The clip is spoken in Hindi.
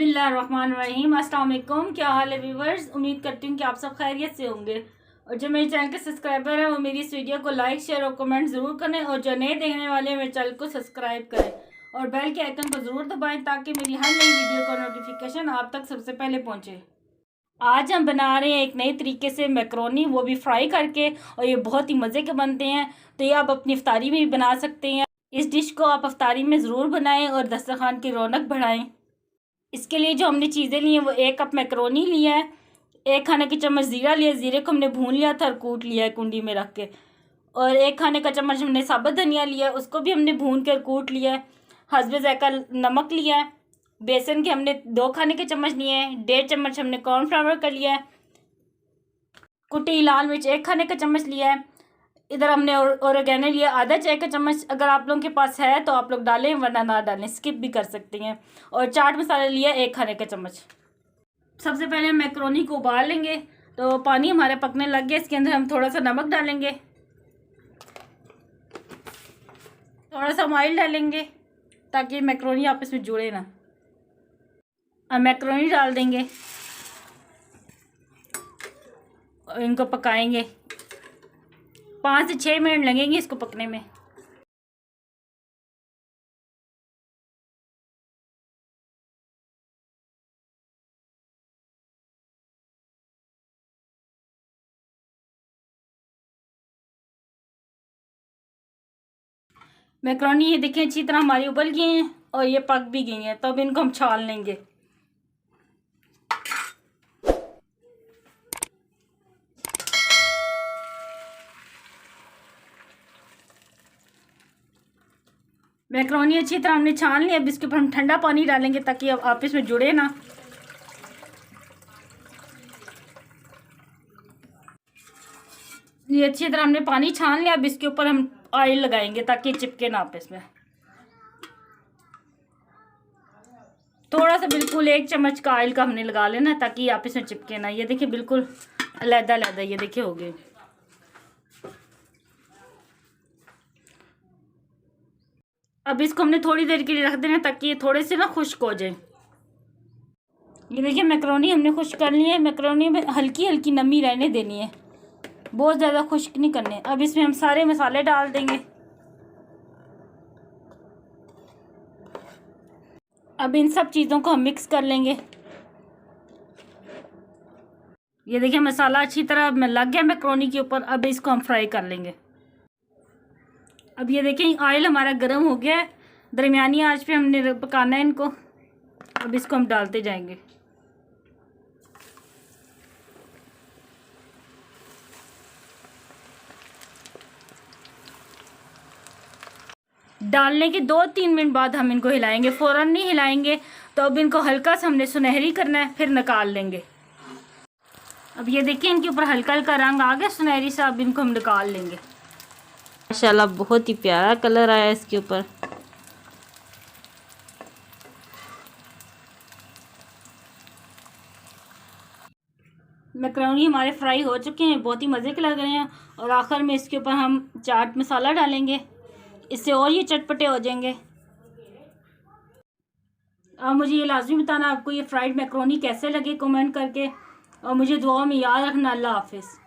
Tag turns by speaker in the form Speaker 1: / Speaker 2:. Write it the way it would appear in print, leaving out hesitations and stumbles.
Speaker 1: बिस्मिल्लाहिर्रहमानिर्रहीम। अस्सलाम वालेकुम। क्या हाल है व्यूवर्स? उम्मीद करती हूँ कि आप सब खैरियत से होंगे। और जो मेरे चैनल के सब्सक्राइबर हैं वो मेरी इस वीडियो को लाइक शेयर और कमेंट ज़रूर करें, और जो नए देखने वाले हैं मेरे चैनल को सब्सक्राइब करें और बेल के आइकन को ज़रूर दबाएं ताकि मेरी हर नई वीडियो का नोटिफिकेशन आप तक सबसे पहले पहुँचे। आज हम बना रहे हैं एक नए तरीके से मैकरोनी, वो भी फ्राई करके, और ये बहुत ही मज़े के बनते हैं। तो ये आप अपनी इफ्तारी में भी बना सकते हैं। इस डिश को आप इफ्तारी में ज़रूर बनाएं और दस्तरखान की रौनक बढ़ाएं। इसके लिए जो हमने चीज़ें ली हैं वो 1 कप मैकरोनी लिया है, 1 खाने की चम्मच ज़ीरा लिया, ज़ीरे को हमने भून लिया था और कूट लिया है कुंडी में रख के, और 1 खाने का चम्मच हमने साबुत धनिया लिया है, उसको भी हमने भून कर कूट लिया है। हस्बे ज़ायका नमक लिया है। बेसन के हमने 2 खाने के चम्मच लिए हैं। 1.5 चम्मच हमने कॉर्नफ्लावर का लिया है। कुटी लाल मिर्च 1 खाने का चम्मच लिया है। इधर हमने ओरिगेनो लिया आधा चाय का चम्मच। अगर आप लोगों के पास है तो आप लोग डालें, वरना ना डालें, स्किप भी कर सकते हैं। और चाट मसाला लिया 1 खाने का चम्मच। सबसे पहले हम मैकरोनी को उबाल लेंगे। तो पानी हमारा पकने लग गया, इसके अंदर हम थोड़ा सा नमक डालेंगे, थोड़ा सा ऑयल डालेंगे ताकि मैकरोनी आपस में जुड़े ना। अब मैकरोनी डाल देंगे और इनको पकाएंगे। 5 से 6 मिनट लगेंगे इसको पकने में। मैकरोनी ये देखें अच्छी तरह हमारी उबल गई हैं और ये पक भी गई हैं। तो अब इनको हम छान लेंगे। मैकरोनी अच्छी तरह हमने छान लिया। अब इसके ऊपर हम ठंडा पानी डालेंगे ताकि अब आपस में जुड़े ना। ये अच्छी तरह हमने पानी छान लिया। अब इसके ऊपर हम ऑयल लगाएंगे ताकि चिपके ना आपस में। थोड़ा सा बिल्कुल 1 चम्मच का ऑयल का हमने लगा लेना ताकि आपस में चिपके ना। ये देखिए बिल्कुल अलग-अलग, ये देखिए हो गए। अब इसको हमने थोड़ी देर के लिए रख देना ताकि ये थोड़े से ना खुश्क हो जाए। ये देखिए मैकरोनी हमने खुश्क कर ली है। मैकरोनी में हल्की हल्की नमी रहने देनी है, बहुत ज़्यादा खुश्क नहीं करने। अब इसमें हम सारे मसाले डाल देंगे। अब इन सब चीज़ों को हम मिक्स कर लेंगे। ये देखिए मसाला अच्छी तरह लग गया मैकरोनी के ऊपर। अब इसको हम फ्राई कर लेंगे। अब ये देखें ऑयल हमारा गर्म हो गया है। दरमियानी आंच पे हमने पकाना है इनको। अब इसको हम डालते जाएंगे। डालने के 2-3 मिनट बाद हम इनको हिलाएंगे, फ़ौरन नहीं हिलाएंगे। तो अब इनको हल्का सा हमने सुनहरी करना है, फिर निकाल लेंगे। अब ये देखिए इनके ऊपर हल्का हल्का रंग आ गया सुनहरी सा। अब इनको हम निकाल लेंगे। माशाल्लाह बहुत ही प्यारा कलर आया इसके ऊपर। मैकरोनी हमारे फ्राई हो चुके हैं, बहुत ही मज़े के लग रहे हैं। और आखिर में इसके ऊपर हम चाट मसाला डालेंगे, इससे और ये चटपटे हो जाएंगे। अब मुझे ये लाजमी बताना आपको ये फ्राइड मैकरोनी कैसे लगे कमेंट करके, और मुझे दुआ में याद रखना। अल्लाह हाफिज़।